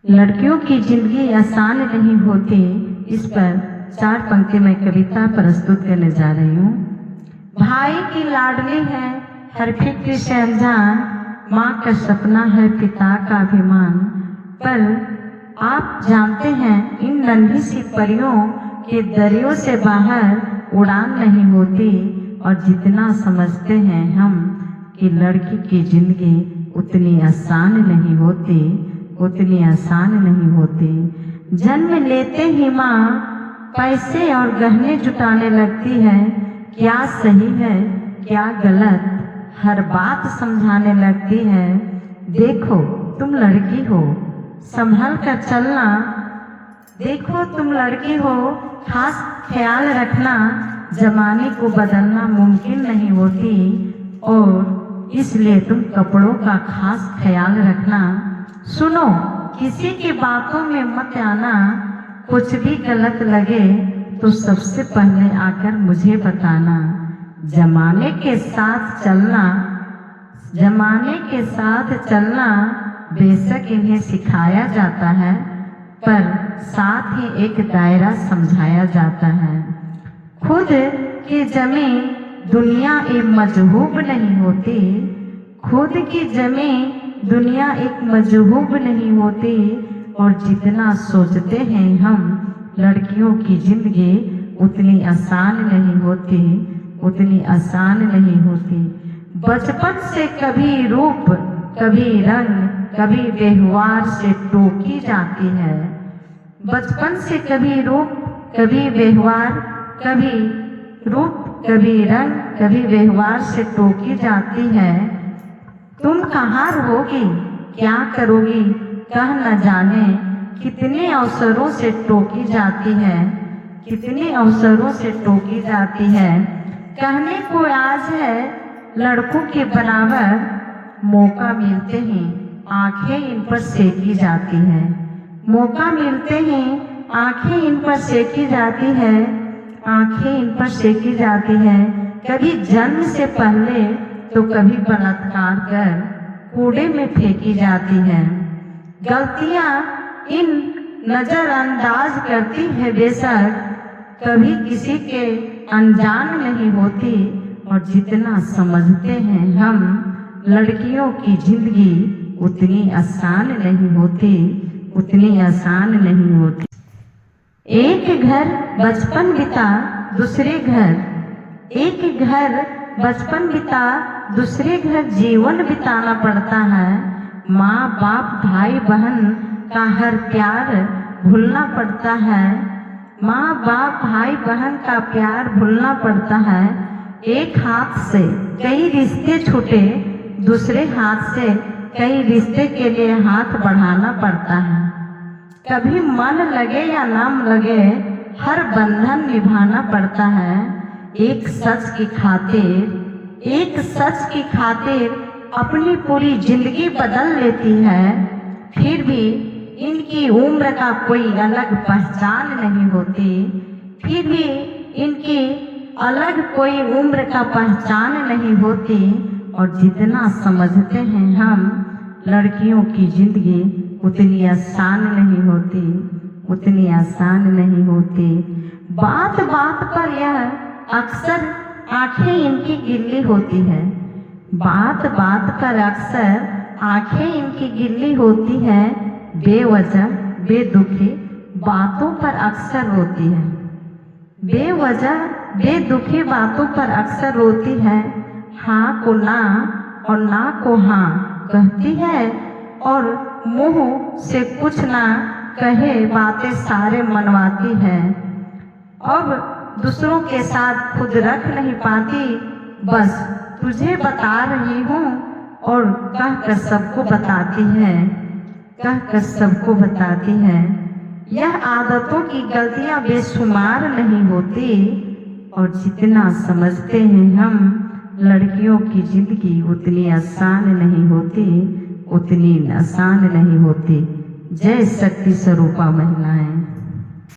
लड़कियों की जिंदगी आसान नहीं होती। इस पर 4 पंक्ति में कविता प्रस्तुत करने जा रही हूँ। भाई की लाडली है हर फिक्र से अनजान, माँ का सपना है पिता का अभिमान। पर आप जानते हैं इन नन्ही सी परियों के दरियों से बाहर उड़ान नहीं होती। और जितना समझते हैं हम कि लड़की की जिंदगी उतनी आसान नहीं होती, उतनी आसान नहीं होती। जन्म लेते ही माँ पैसे और गहने जुटाने लगती है, क्या सही है क्या गलत हर बात समझाने लगती है। देखो तुम लड़की हो संभल कर चलना, देखो तुम लड़की हो खास ख्याल रखना। जमाने को बदलना मुमकिन नहीं होती और इसलिए तुम कपड़ों का खास ख्याल रखना। सुनो किसी की बातों में मत आना, कुछ भी गलत लगे तो सबसे पहले आकर मुझे बताना। जमाने के साथ चलना, जमाने के साथ चलना बेशक इन्हें सिखाया जाता है, पर साथ ही एक दायरा समझाया जाता है। खुद की जमी दुनिया एक मजहूब नहीं होती, खुद की जमी दुनिया एक मजहूब नहीं होती। और जितना सोचते हैं हम लड़कियों की जिंदगी उतनी आसान नहीं होती, उतनी आसान नहीं होती। बचपन से कभी रूप कभी रंग कभी व्यवहार से टोकी जाती है। बचपन से कभी रूप कभी व्यवहार, कभी रूप कभी रंग कभी व्यवहार से टोकी जाती है। तुम कहाँ रहोगी क्या करोगी कह न जाने, कितने अवसरों से टोकी जाती है, कितने अवसरों से टोकी जाती है। कहने को आज है लड़कों के बराबर, मौका मिलते ही आंखें इन पर सेकी जाती है। मौका मिलते ही आंखें इन पर सेकी जाती है, आंखें इन पर सेकी जाती है। कभी जन्म से पहले तो कभी बलात्कार कर कूड़े में फेंकी जाती है। गलतियां इन नजरअंदाज करती है बेशक, कभी किसी के अनजान नहीं होती। और जितना समझते हैं हम लड़कियों की जिंदगी उतनी आसान नहीं होती, उतनी आसान नहीं होती। एक घर बचपन बिता दूसरे घर, एक घर बचपन बिता दूसरे घर जीवन बिताना पड़ता है। माँ बाप भाई बहन का हर प्यार भूलना पड़ता है, माँ बाप भाई बहन का प्यार भूलना पड़ता है। एक हाथ से कई रिश्ते छूटे, दूसरे हाथ से कई रिश्ते के लिए हाथ बढ़ाना पड़ता है। कभी मन लगे या नाम लगे हर बंधन निभाना पड़ता है। एक सच की खातिर, एक सच की खातिर अपनी पूरी जिंदगी बदल लेती है। फिर भी इनकी उम्र का कोई अलग पहचान नहीं होती, फिर भी इनकी अलग कोई उम्र का पहचान नहीं होती। और जितना समझते हैं हम लड़कियों की जिंदगी उतनी आसान नहीं होती, उतनी आसान नहीं होती। बात बात पर यह अक्सर आंखें इनकी गिल्ली होती है, बात बात पर अक्सर आंखें इनकी गिल्ली होती है। बेवजह बेदुखी बातों पर अक्सर रोती है, बेवजह बेदुखी बातों पर अक्सर रोती है। हाँ को ना और ना को हाँ कहती है और मुंह से कुछ ना कहे बातें सारे मनवाती है। अब दूसरों के साथ खुद रख नहीं पाती, बस तुझे बता रही हूँ और कहकर सबको बताती है, कहकर सबको बताती है। यह आदतों की गलतियां बेशुमार नहीं होती। और जितना समझते हैं हम लड़कियों की जिंदगी उतनी आसान नहीं होती, उतनी आसान नहीं होती। जय शक्ति स्वरूपा महिलाएं।